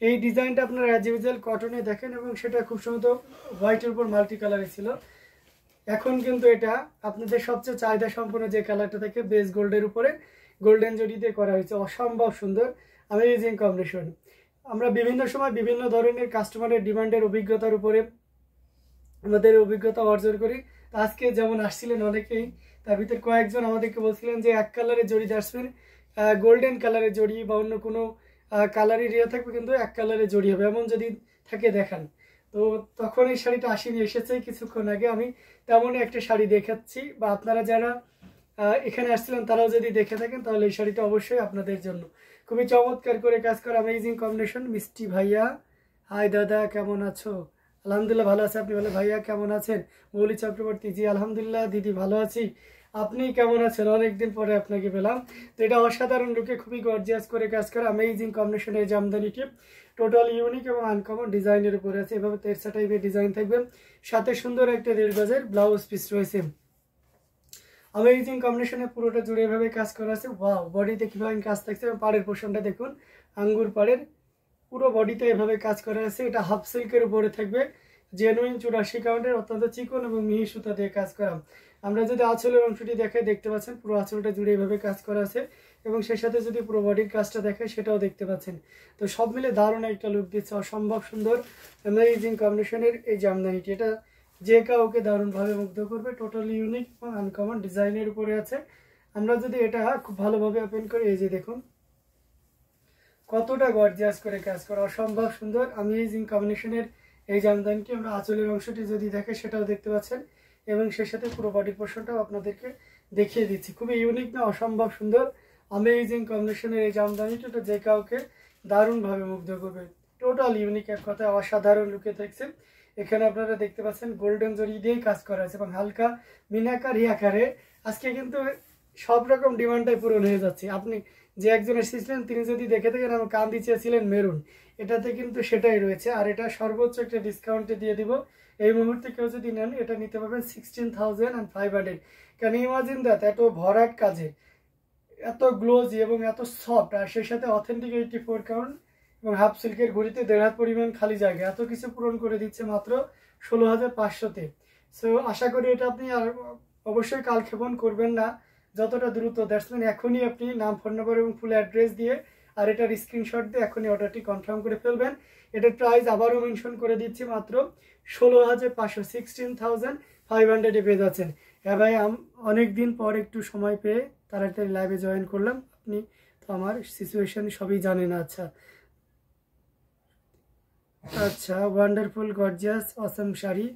এই ডিজাইনটা আপনারা অ্যাজ ইউজুয়াল কটনে দেখেন এবং সেটা খুব সম্ভবত হোয়াইটের উপর মাল্টি কালারে ছিল। এখন কিন্তু এটা আপনাদের সবচেয়ে চাহিদা সম্পন্ন যে কালারটা থাকে বেস গোল্ডের উপরে গোল্ডেন জরি দিয়ে করা হয়েছে, অসম্ভব সুন্দর অ্যামেজিং কম্বিনেশন। আমরা বিভিন্ন সময় বিভিন্ন ধরনের কাস্টমারের ডিমান্ডের অভিজ্ঞতার উপরে আমাদের অভিজ্ঞতা অর্জন করি। আজকে যেমন আসছিলেন অনেকেই, তার ভিতরে কয়েকজন আমাদেরকে বলছিলেন যে এক কালারের জড়ি আসবেন, গোল্ডেন কালারের জড়ি বা অন্য কোনো কালারের ইয়ে থাকবে, কিন্তু এক কালারের জড়ি হবে এমন যদি থাকে দেখান। তো তখন এই শাড়িটা আসেনি, এসেছে কিছুক্ষণ আগে। আমি তেমনই একটা শাড়ি দেখাচ্ছি, বা আপনারা যারা এখানে আসছিলেন তারাও যদি দেখে থাকেন তাহলে এই শাড়িটা অবশ্যই আপনাদের জন্য। খুবই চমৎকার করে কাজ করা অ্যামেজিং কম্বিনেশন। মিষ্টি ভাইয়া, হাই দাদা, কেমন আছো? আলহামদুলিল্লাহ ভালো আছে, আপনি ভালো? ভাইয়া কেমন আছেন? মৌলি চক্রবর্তী, জি আলহামদুলিল্লাহ দিদি ভালো আছি, আপনি কেমন আছেন? অনেকদিন পরে আপনাকে পেলাম। তো এটা অসাধারণ লুকে খুবই গর্জিয়াস করে কাজ করা অ্যামেজিং কম্বিনেশনের জামদানিটি টোটাল ইউনিক এবং আনকমন ডিজাইনের উপরে আছে। এভাবে তেরসা টাইপের ডিজাইন থাকবে, সাথে সুন্দর একটা 1.5 গজের ব্লাউজ পিস রয়েছে। অ্যামেজিং কম্বিনেশনে পুরোটা জুড়ে এভাবে কাজ করা আছে। ওয়াও, বডিতে কিভাবে কাজ থাকছে এবং পাড়ের পোর্শনটা দেখুন, আঙ্গুর পাড়ের পুরো বডিতে এভাবে কাজ করা আছে। এটা হাফ সিল্কের উপরে থাকবে, জেনুইন 84 কাউন্টের অত্যন্ত চিকন এবং মিহি সুতা দিয়ে কাজ করা। আমরা যদি আঁচলের অংশটি দেখাই দেখতে পাচ্ছেন পুরো আঁচলটা জুড়ে এভাবে কাজ করা আছে, এবং সেই সাথে যদি পুরো বডির কাজটা দেখায় সেটাও দেখতে পাচ্ছেন। তো সব মিলে দারুণ একটা লুক দিচ্ছে, অসম্ভব সুন্দর অ্যামেজিং কম্বিনেশনের এই জামদানিটি। এটা যে কাউকে দারুণভাবে মুগ্ধ করবে, টোটালি ইউনিক এবং আনকমন ডিজাইনের উপরে আছে। আমরা যদি এটা খুব ভালোভাবে ওপেন করি, এই যে দেখুন কতটা গর্জিয়াস করে কাজ করা, অসম্ভব সুন্দর অ্যামেজিং কম্বিনেশনের এই জামদানিটি। আমরা আঁচলের অংশটি যদি দেখে সেটাও দেখতে পাচ্ছেন, এবং সেই সাথে পুরো বডি পোর্শনটাও আপনাদেরকে দেখিয়ে দিচ্ছি। খুবই ইউনিক না, অসম্ভব সুন্দর অ্যামেজিং কম্বিনেশনের এই জামদানিটি, এটা যে কাউকে দারুণভাবে মুগ্ধ করবে। টোটাল ইউনিক, এক কথায় অসাধারণ লুকে থাকছে। এখানে আপনারা দেখতে পাচ্ছেন গোল্ডেন জরি দিয়েই কাজ করা আছে এবং হালকা মিনাকারি আকারে। আজকে কিন্তু সব রকম ডিমান্ডটাই পূরণ হয়ে যাচ্ছে। আপনি যে একজন এসেছিলেন তিনি যদি দেখে থাকেন, আমার কান্দি চেয়েছিলেন মেরুন, এটাতে কিন্তু সেটাই রয়েছে। আর এটা সর্বোচ্চ একটা ডিসকাউন্টে দিয়ে দিব এই মুহূর্তে। কেউ যদি নেন এটা নিতে পারবেন 16,500। ক্যান ইমাজিন দ্যাট, এত ভরাট কাজে, এত গ্লোজি এবং এত সফট, আর সেই সাথে অথেন্টিক 84 কাউন্ট এবং হাফ সিল্কের ঘড়িতে 1.5 হাত পরিমাণ খালি জায়গা, এত কিছু পূরণ করে দিচ্ছে মাত্র 16,500-তে। সো আশা করি এটা আপনি আর অবশ্যই কালক্ষেপণ করবেন না, যতটা দ্রুত দ্যাটসম্যান এখনই আপনি নাম, ফোন নাম্বার এবং ফুল অ্যাড্রেস দিয়ে আর এটার স্ক্রিনশট দিয়ে এখনই অর্ডারটি কনফার্ম করে ফেলবেন। এটার প্রাইস আবারও মেনশন করে দিচ্ছি, মাত্র 16,500, 16,500 পেয়ে যাচ্ছেন। হ্যাঁ ভাই, অনেক দিন পর একটু সময় পেয়ে তাড়াতাড়ি লাইভে জয়েন করলাম। আপনি তো আমার সিচুয়েশন সবই জানেন। আচ্ছা আচ্ছা, wonderful gorgeous Assam sari,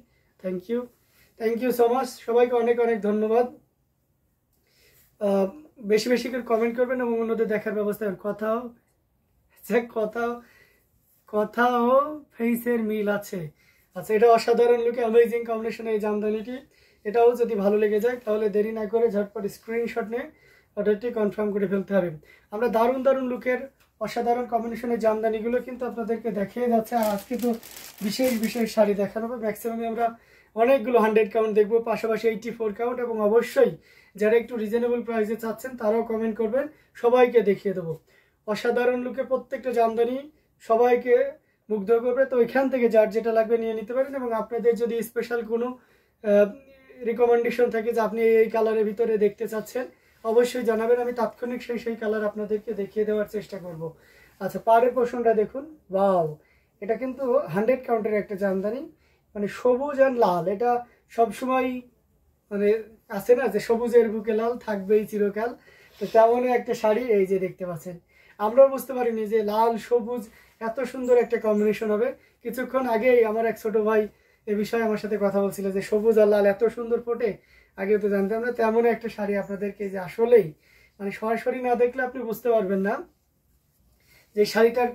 thank you so much. সবাইকে অনেক অনেক ধন্যবাদ। বেশি বেশি করে কমেন্ট করবেন এবং অন্যদের দেখার ব্যবস্থা করবেন। কথাও ফেসের মিল আছে। আচ্ছা, এটা অসাধারণ লুকে অ্যামেজিং কম্বিনেশন এই জামদানিটি। এটাও যদি ভালো লেগে যায় তাহলে দেরি না করে ঝটপট স্ক্রিনশট নিয়ে অর্ডারটি কনফার্ম করে ফেলতে হবে। আমরা দারুণ দারুণ লুকের অসাধারণ কম্বিনেশনের জামদানিগুলো কিন্তু আপনাদেরকে দেখিয়ে যাচ্ছে। আর আজকে তো বিশেষ বিশেষ শাড়ি দেখানো হবে। ম্যাক্সিমামে আমরা অনেকগুলো 100 কাউন্ট দেখবো, পাশাপাশি 84 কাউন্ট, এবং অবশ্যই যারা একটু রিজনেবল প্রাইসে চাচ্ছেন তারাও কমেন্ট করবেন, সবাইকে দেখিয়ে দেবো। অসাধারণ লুকে প্রত্যেকটা জামদানি সবাইকে মুগ্ধ করবে। তো এখান থেকে যার যেটা লাগবে নিয়ে নিতে পারেন, এবং আপনাদের যদি স্পেশাল কোনো রিকমেন্ডেশন থাকে যে আপনি এই কালারের ভিতরে দেখতে চাচ্ছেন, অবশ্যই জানাবেন, আমি তাৎক্ষণিক সেই কালার আপনাদেরকে দেখিয়ে দেওয়ার চেষ্টা করব। আচ্ছা, পাড়ের পোর্শনটা দেখুন, ওয়াও, এটা কিন্তু 100 কাউন্টের একটা জামদানি, মানে সবুজ আর লাল। এটা সবসময় মানে আছে না যে সবুজের বুকে লাল থাকবেই চিরকাল, তো তেমনই একটা শাড়ি। এই যে দেখতে পাচ্ছেন, আমরাও বুঝতে পারিনি যে লাল সবুজ এত সুন্দর একটা কম্বিনেশন হবে। কিছুক্ষণ আগেই আমার এক ছোট ভাই এ বিষয়ে আমার সাথে কথা বলছিল যে সবুজ আর লাল এত সুন্দর ফোটে, আগে তো জানতাম না। তেমন একটা শাড়ি আপনাদেরকে, যে আসলেই মানে সরাসরি না দেখলে আপনি বুঝতে পারবেন না যে শাড়িটার,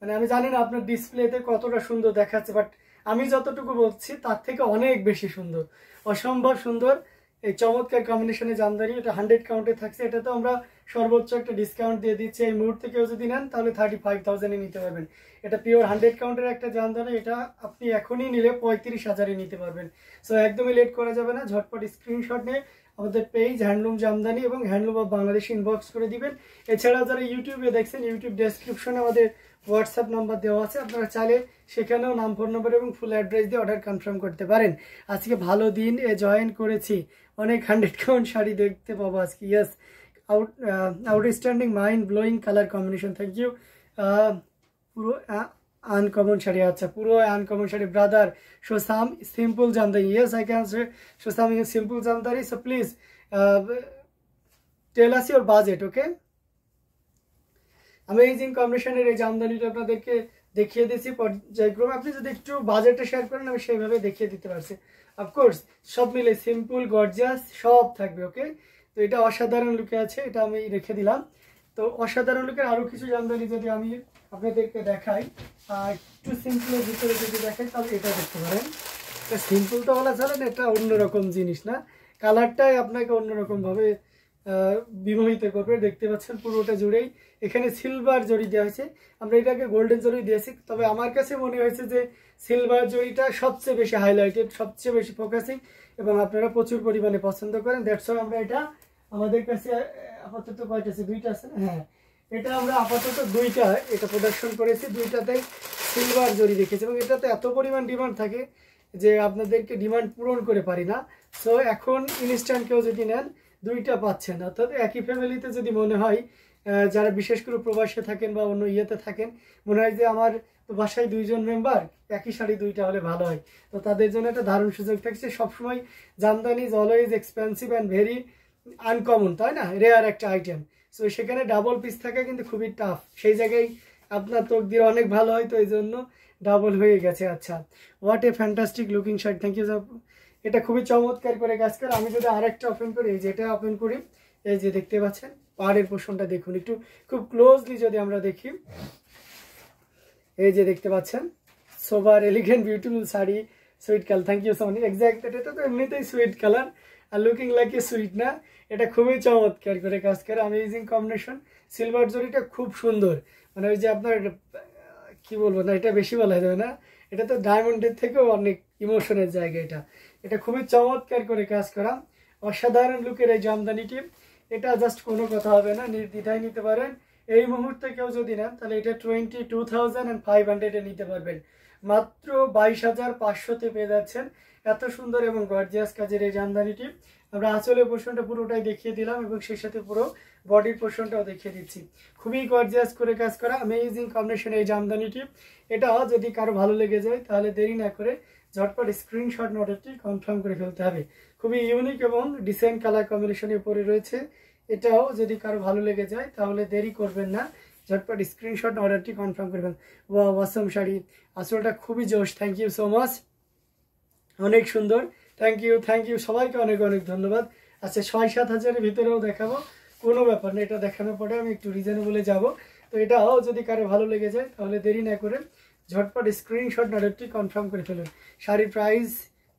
মানে আমি জানি না আপনার ডিসপ্লেতে কতটা সুন্দর দেখাচ্ছে, বাট আমি যতটুকু বলছি তার থেকে অনেক বেশি সুন্দর, অসম্ভব সুন্দর এই চমৎকার কম্বিনেশনে জামদানি। এটা 100 কাউন্টে থাকছে। এটা তো আমরা সর্বোচ্চ একটা ডিসকাউন্ট দিয়ে দিচ্ছি। এই মুহূর্তে কেউ যদি নেন তাহলে 35,000-এ নিতে পারবেন। এটা পিওর 100 কাউন্টের একটা জামদানি, এটা আপনি এখনই নিলে 35,000-এ নিতে পারবেন। সো একদমই লেট করা যাবে না, ঝটপট স্ক্রিনশট নিয়ে আমাদের পেজ হ্যান্ডলুম জামদানি এবং হ্যান্ডলুম অফ বাংলাদেশ ইনবক্স করে দিবেন। এছাড়াও যারা ইউটিউবে দেখছেন, ইউটিউব ডেসক্রিপশনে আমাদের হোয়াটসঅ্যাপ নাম্বার দেওয়া আছে, আপনারা চাইলে সেখানেও নাম, ফোন নম্বর এবং ফুল অ্যাড্রেস দিয়ে অর্ডার কনফার্ম করতে পারেন। আজকে ভালো দিন জয়েন করেছি, অনেক 100 কাউন্ট শাড়ি দেখতে পাবো আজকে। Yes, outstanding mind blowing colour combination, thank you. পুরো আনকমন শাড়ি, আচ্ছা পুরো uncommon sari brother awesome simple Jamdani. Yes, I can say awesome simple Jamdani. So please tell us your budget. Okay, amazing কম্বিনেশনের এই জামদানিটা আপনাদেরকে দেখিয়ে দিচ্ছি পর্যায়ক্রমে। আপনি যদি একটু বাজেটটা শেয়ার করেন আমি সেইভাবে দেখিয়ে দিতে পারছি। অফকোর্স সব মিলে সিম্পল গর্জিয়াস সব থাকবে। ওকে, তো এটা অসাধারণ লুকে আছে, এটা আমি রেখে দিলাম। তো অসাধারণ লুকের আরও কিছু জামদানি যদি আমি আপনাদেরকে দেখাই, একটু সিম্পলের ভিতরে যদি দেখাই তাহলে এটা দেখতে পারেন। এটা সিম্পল তো বলা চলে না, এটা অন্যরকম জিনিস না, কালারটাই আপনাকে অন্যরকমভাবে বিমোহিত করবে। দেখতে পাচ্ছেন পুরোটা জুড়েই এখানে সিলভার জড়ি দেওয়া হয়েছে, আমরা এটাকে গোল্ডেন জড়ি দিয়েছি, তবে আমার কাছে মনে হয়েছে যে সিলভার জড়িটা সবচেয়ে বেশি হাইলাইটেড, সবচেয়ে বেশি ফোকাসিং এবং আপনারা প্রচুর পরিমাণে পছন্দ করেন। দ্যাটস ওয়াই আমরা এটা আমাদের কাছে আপাতত কয়টা আছে, 2টা আছে। হ্যাঁ, এটা আমরা আপাতত 2টা এটা প্রদর্শন করেছি, 2টাতেই সিলভার জড়ি রেখেছি এবং এটাতে এত পরিমাণ ডিমান্ড থাকে যে আপনাদেরকে ডিমান্ড পূরণ করে পারি না। সো এখন ইনস্ট্যান্ট কেউ যদি নেন 2টা পাচ্ছেন, অর্থাৎ একই ফ্যামিলিতে যদি মনে হয়, যারা বিশেষ করে প্রবাসে থাকেন বা অন্য ইয়েতে থাকেন, মনে হয় যে আমার তো বাসায় 2জন মেম্বার, একই শাড়ি 2টা হলে ভালো হয়, তো তাদের জন্য একটা দারুণ সুযোগ থাকছে। সবসময় Jamdani is always expensive and very uncommon, তাই না, রেয়ার একটা আইটেম। সো সেখানে ডাবল পিস থাকা কিন্তু খুবই টাফ, সেই জায়গায় আপনার তকদির অনেক ভালো হয়, তো এই জন্য ডাবল হয়ে গেছে। আচ্ছা, what a fantastic looking shirt, thank you. এটা খুবই চমৎকার করে কাজ করে। আমি যদি আরেকটা ওপেন করি, এই যেটা ওপেন করি, এই যে দেখতে পাচ্ছেন পাড়ের পোর্শনটা দেখুন একটু খুব ক্লোজলি যদি আমরা দেখি, এই যে দেখতে পাচ্ছেন sober elegant beautiful sari, sweet colour, thank you so much. Exact, এটা তো এমনিতেই সুইট কালার আর লুকিং লাইক এ সুইট না, এটা খুবই চমৎকার করে কাজ করে, অ্যামেজিং কম্বিনেশন। সিলভার জরিটা খুব সুন্দর, মানে ওই যে আপনার কি বলবো না, এটা বেশি বলা যাবে না, এটা তো ডায়মন্ডের থেকেও অনেক ইমোশনের জায়গা। এটা খুবই চমৎকার করে কাজ করা, অসাধারণ লুকের এই জামদানিটি। এটা জাস্ট কোনো কথা হবে না, নির্দ্বিধায় নিতে পারেন। এই মুহূর্তে কেউ যদি নেন তাহলে এটা 22,500 নিতে পারবেন, মাত্র 22,500-তে পেয়ে যাচ্ছেন। এত সুন্দর এবং গর্জিয়াস কাজের এই জামদানিটি আমরা আঁচলের পোর্শনটা পুরোটাই দেখিয়ে দিলাম এবং সেই সাথে পুরো বডির পোর্শনটাও দেখিয়ে দিচ্ছি। খুবই গর্জিয়াস করে কাজ করা অ্যামেজিং কম্বিনেশন এই জামদানিটি। এটা যদি কারো ভালো লেগে যায় তাহলে দেরি না করে ঝটপট স্ক্রিনশট অর্ডারটি কনফার্ম করে ফেলতে হবে। খুবই ইউনিক এবং ডিসেন্ট কালার কম্বিনেশনের উপরে রয়েছে। এটাও যদি কারো ভালো লেগে যায় তাহলে দেরি করবেন না, ঝটপট স্ক্রিনশট অর্ডারটি কনফার্ম করবেন। ওয়াও, অসম শাড়ি, আসলটা খুবই জোশ, থ্যাংক ইউ সো মাচ, অনেক সুন্দর, থ্যাংক ইউ সবাইকে অনেক অনেক ধন্যবাদ। আচ্ছা, 6-7 হাজারের ভিতরেও দেখাবো, কোনো ব্যাপার না, এটা দেখানোর পরে আমি একটু রিজনেবলে যাব। তো এটাও যদি কারো ভালো লেগে যায় তাহলে দেরি না করে ঝটপট স্ক্রিনশট অর্ডারটি কনফার্ম করে ফেলুন। শাড়ির প্রাইস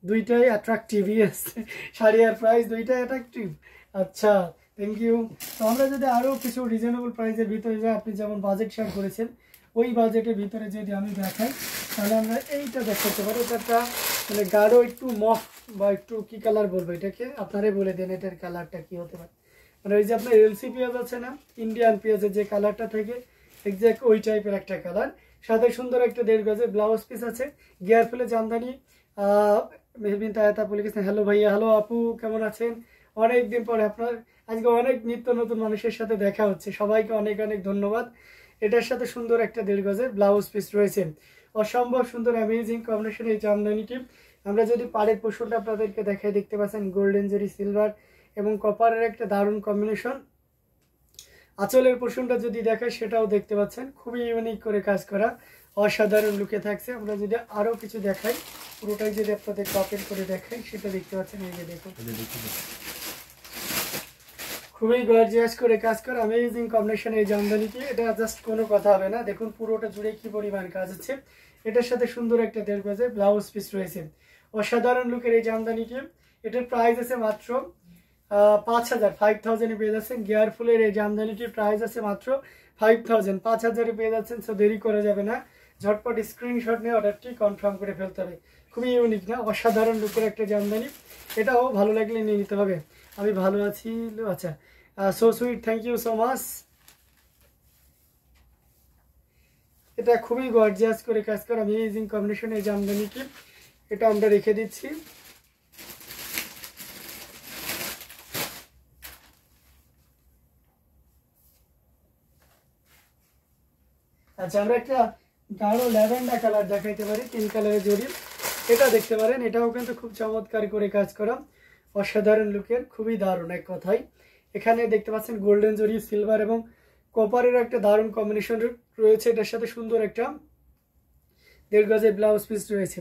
2টাই অ্যাট্রাকটিভ, ইয়েস, শাড়ি আর প্রাইস 2টাই অ্যাট্রাকটিভ। আচ্ছা, থ্যাংক ইউ। তো আমরা যদি আরও কিছু রিজনেবল প্রাইসের ভিতরে যাই, আপনি যেমন বাজেট শেয়ার করেছেন ওই বাজেটের ভিতরে যদি আমি দেখাই তাহলে আমরা এইটা দেখাতে পারি। এটা একটা মানে গাঢ় একটু মফ বা একটু কি কালার বলবো এটাকে, আপনারাই বলে দেন এটার কালারটা কি হতে পারে। মানে ওই যে আপনার এলসি পেঁয়াজ আছে না, ইন্ডিয়ান পেঁয়াজের যে কালারটা থাকে এক্স্যাক্ট ওই টাইপের একটা কালার, সাথে সুন্দর একটা 1.5 গজের ব্লাউজ পিস আছে, গিয়ার ফুলে জামদানি। মেহবিন তায়াতা বলে গেছেন, হ্যালো ভাইয়া, হ্যালো আপু, কেমন আছেন? অনেক দিন পরে আপনার আজকে অনেক নিত্য নতুন মানুষের সাথে দেখা হচ্ছে, সবাইকে অনেক অনেক ধন্যবাদ। এটার সাথে সুন্দর একটা 1.5 গজের ব্লাউজ পিস রয়েছে, অসম্ভব সুন্দর অ্যামেজিং কম্বিনেশন এই জামদানিটি। আমরা যদি পাড়ের পোর্শনটা আপনাদেরকে দেখাই, দেখতে পাচ্ছেন গোল্ডেন জরি, সিলভার এবং কপারের একটা দারুণ কম্বিনেশন। আঁচলের পোর্শনটা যদি দেখায় সেটাও দেখতে পাচ্ছেন, খুবই ইউনিক করে কাজ করা, অসাধারণ লুকে থাকছে। আমরা যদি আরও কিছু দেখাই, পুরোটাই যদি আপনাদের ওপেন করে দেখাই সেটা দেখতে পাচ্ছেন, এই যে দেখুন, খুবই গর্জিয়াস করে কাজ করা অ্যামেজিং কম্বিনেশন এই জামদানিটি। এটা জাস্ট কোনো কথা হবে না, দেখুন পুরোটা জুড়ে কি পরিমাণ কাজ আছে। এটার সাথে সুন্দর একটা 1.5 গজের ব্লাউজ পিস রয়েছে, অসাধারণ লুকের এই জামদানিটি। এটার প্রাইস আছে মাত্র 5,000 পেয়ে যাচ্ছেন। গিয়ার ফুলের এই জামদানিটির প্রাইস আছে মাত্র 5,000, 5,000 পেয়ে যাচ্ছেন। সো দেরি করা যাবে না, ঝটপট স্ক্রিনশট নিয়ে অর্ডারটি কনফার্ম করে ফেলতে হবে। খুবই ইউনিক না, অসাধারণ লুকের একটা জামদানি, এটাও ভালো লাগলে নিয়ে নিতে হবে। আমি ভালো আছি, আচ্ছা, so sweet, thank you so much. এটা খুবই গর্জিয়াস করে কাজ করা অ্যামেজিং কম্বিনেশন এই জামদানিটি। এটা আমরা রেখে দিচ্ছি। আচ্ছা, আমরা একটা গাঢ় ল্যাভেন্ডার কালার দেখাইতে পারি, 3 কালারের জড়ি। এটা দেখতে পারেন, এটাও কিন্তু খুব চমৎকার করে কাজ করা, অসাধারণ লুকের, খুবই দারুণ এক কথায়। এখানে দেখতে পাচ্ছেন গোল্ডেন জড়ি, সিলভার এবং কপারের একটা দারুণ কম্বিনেশন রয়েছে। এটার সাথে সুন্দর একটা 1.5 গজের ব্লাউজ পিস রয়েছে।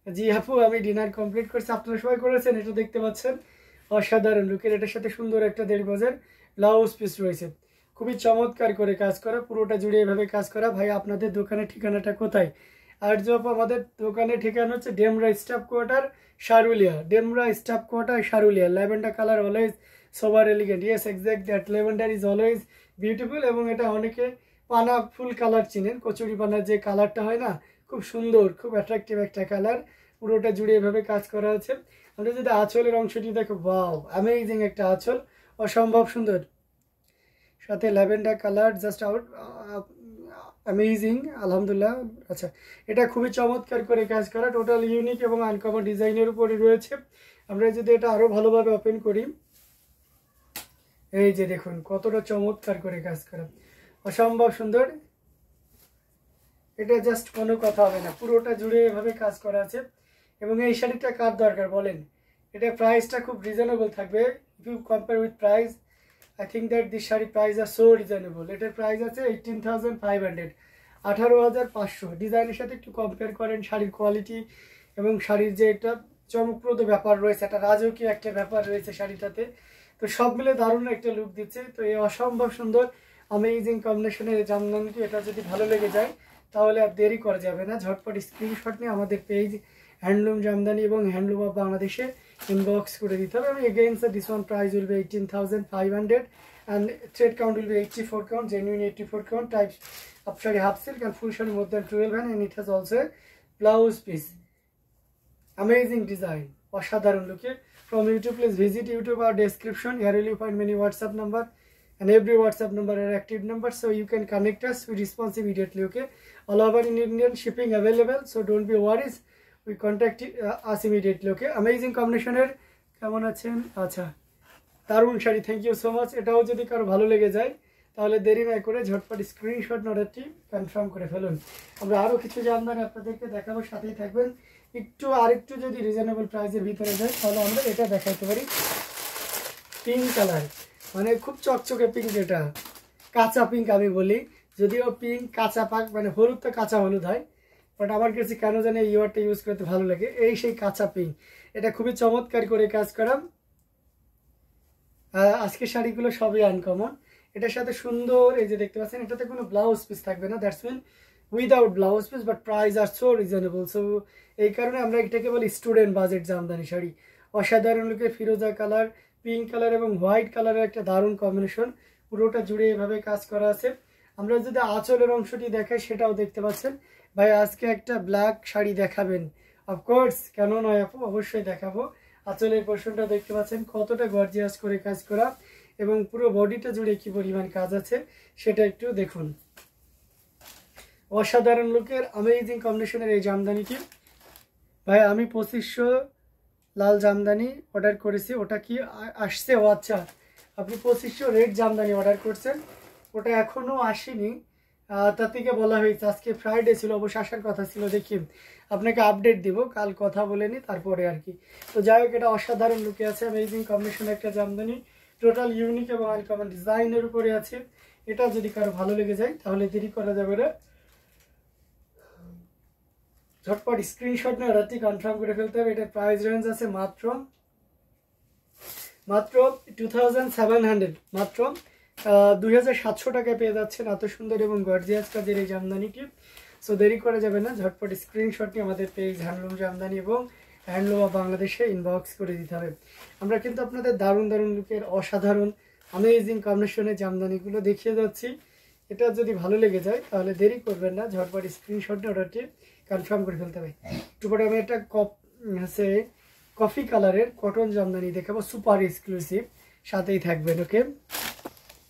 জি আপু, আমি ডিনার কমপ্লিট করছি, আপনারা সবাই করেছেন, এটা দেখতে পাচ্ছেন অসাধারণ লুকের। এটার সাথে সুন্দর একটা 1.5 গজের ব্লাউজ পিস রয়েছে, খুবই চমৎকার করে কাজ করা, পুরোটা জুড়ে এভাবে কাজ করা। ভাই আপনাদের দোকানের ঠিকানাটা কোথায়? আর জব আমাদের দোকানের ঠিকানা হচ্ছে Demra staff quarter, Saruliya. Demra staff quarter, Saruliya. Lavender colour always sober elegant. Yes, exact that, lavender is always beautiful. এবং এটা অনেকে পানা ফুল কালার চিনেন, কচুরি পানার যে কালারটা হয় না, খুব সুন্দর, খুব অ্যাট্রাকটিভ একটা কালার। পুরোটা জুড়ে এভাবে কাজ করা আছে। আমরা যদি আঁচলের অংশটি দেখো, ওয়াও অ্যামেজিং একটা আঁচল, অসম্ভব সুন্দর, সাথে lavender colour, just out amazing, আলহামদুলিল্লাহ। আচ্ছা, এটা খুবই চমৎকার করে কাজ করা, টোটাল ইউনিক এবং আনকমন ডিজাইনের উপরে রয়েছে। আমরা যদি এটা আরও ভালোভাবে ওপেন করি, এই যে দেখুন কতটা চমৎকার করে কাজ করা, অসম্ভব সুন্দর। এটা জাস্ট কোনো কথা হবে না, পুরোটা জুড়ে এভাবে কাজ করা আছে। এবং এই শাড়িটা কার দরকার বলেন? এটা প্রাইসটা খুব রিজনেবল থাকবে। If you compare with price, I think that this sari price are so reasonable. এটার প্রাইস আছে 18,500, 18,500। ডিজাইনের সাথে একটু কম্পেয়ার করেন, শাড়ির কোয়ালিটি এবং শাড়ির যে একটা চমকপ্রদ ব্যাপার রয়েছে, একটা রাজকীয় একটা ব্যাপার রয়েছে শাড়িটাতে, তো সব মিলে দারুণ একটা লুক দিচ্ছে। তো এই অসম্ভব সুন্দর অ্যামেজিং কম্বিনেশনের জামদানিটি, এটা যদি ভালো লেগে যায় তাহলে আর দেরি করা যাবে না, ঝটপট স্ক্রিনশট নিয়ে আমাদের পেজ হ্যান্ডলুম জামদানি এবং হ্যান্ডলুম অফ বাংলাদেশে ইনবক্স করে দিতে হবে। এবং again sir, this one price will be 18,500 and thread count will be 84 count, genuine 84 count, types of shari half silk and full shari more than 12 and it has also a blouse piece. Amazing design, অসাধারণ লুকে। From YouTube, please visit YouTube, our description, here will you find many WhatsApp number and every WhatsApp number are active number, so you can connect us, we respond immediately, okay? All over in Indian shipping available, so don't be worried, we contact us immediately, okay? Amazing combination এর কেমন আছেন? আচ্ছা, দারুণ sari, thank you so much. এটাও যদি কারো ভালো লেগে যায় তাহলে দেরি না করে ঝটপট স্ক্রিনশট অর্ডারটি কনফার্ম করে ফেলুন। আমরা আরও কিছু জামদানি আপনাদেরকে দেখাবো, সাথেই থাকবেন। আরেকটু যদি রিজনেবল প্রাইসের ভিতরে যায় তাহলে আমরা এটা দেখাতে পারি, পিঙ্ক কালার, মানে খুব চকচকে পিঙ্ক, এটা কাঁচা পিঙ্ক আমি বলি, যদিও পিঙ্ক কাঁচা পাক, মানে হলুদ তো কাঁচা হলুদ হয়, বাট আমার কাছে কেন জানি এই ওয়ার্ডটা ইউজ করতে ভালো লাগে। এই সেই কাঁচা পিঙ্ক, এটা খুবই চমৎকার করে কাজ করা। আজকের শাড়িগুলো সবই আনকমন। এটার সাথে সুন্দর, এই যে দেখতে পাচ্ছেন, এটাতে কোনো ব্লাউজ পিস থাকবে না, that's mean without blouse piece, but price are so reasonable. So এই কারণে আমরা এটাকে বলি স্টুডেন্ট বাজেট জামদানি শাড়ি। অসাধারণ লুকে ফিরোজা কালার, পিঙ্ক কালার এবং হোয়াইট কালারের একটা দারুণ কম্বিনেশন, পুরোটা জুড়ে এভাবে কাজ করা আছে। আমরা যদি আঁচলের অংশটি দেখাই সেটাও দেখতে পাচ্ছেন। ভাই আজকে একটা ব্ল্যাক শাড়ি দেখাবেন? অফকোর্স, কেন নয় আপু, অবশ্যই দেখাবো। আঁচলের পোর্শনটা দেখতে পাচ্ছেন কতটা গর্জিয়াস করে কাজ করা, এবং পুরো বডিটা জুড়ে কি পরিমাণ কাজ আছে সেটা একটু দেখুন। অসাধারণ লুকের অ্যামেজিং কম্বিনেশনের এই জামদানিটি। ভাই আমি 2500 লাল জামদানি অর্ডার করেছি, ওটা কি আসছে? ও আচ্ছা, আপনি 2500 রেড জামদানি অর্ডার করছেন, ওটা এখনও আসেনি। তার থেকে বলা হয়েছে আজকে ফ্রাইডে ছিল, অবশ্য আসার কথা ছিল, দেখি আপনাকে আপডেট দিব, কাল কথা বলে নি তারপরে আর কি। তো যাই হোক, এটা অসাধারণ লুকে আছে, অ্যামেজিং কম্বিনেশন একটা জামদানি, টোটাল ইউনিক এবং আনকমন ডিজাইনের উপরে আছে। এটা যদি কারো ভালো লেগে যায় তাহলে দেরি করা যাবে না, ঝটপট স্ক্রিনশট নিয়ে অর্ডারটি কনফার্ম করে ফেলতে হবে। এটার প্রাইস রেঞ্জ আছে মাত্র 2700, মাত্র 2700 টাকায় পেয়ে যাচ্ছেন এত সুন্দর এবং গর্জিয়াস কাজের এই জামদানিটি। সো দেরি করা যাবে না, ঝটপট স্ক্রিনশট নিয়ে আমাদের পেজ হ্যান্ডলুম জামদানি এবং হ্যান্ডলুম অফ বাংলাদেশে ইনবক্স করে দিতে হবে। আমরা কিন্তু আপনাদের দারুণ দারুণ লুকের অসাধারণ অ্যামেজিং কম্বিনেশনের জামদানিগুলো দেখিয়ে যাচ্ছি। এটা যদি ভালো লেগে যায় তাহলে দেরি করবেন না, ঝটপট স্ক্রিনশট নিয়ে অর্ডারটি কনফার্ম করে ফেলতে হবে। একটু পরে আমি একটা কফি কালারের কটন জামদানি দেখাবো, সুপার এক্সক্লুসিভ, সাথেই থাকবেন, ওকে।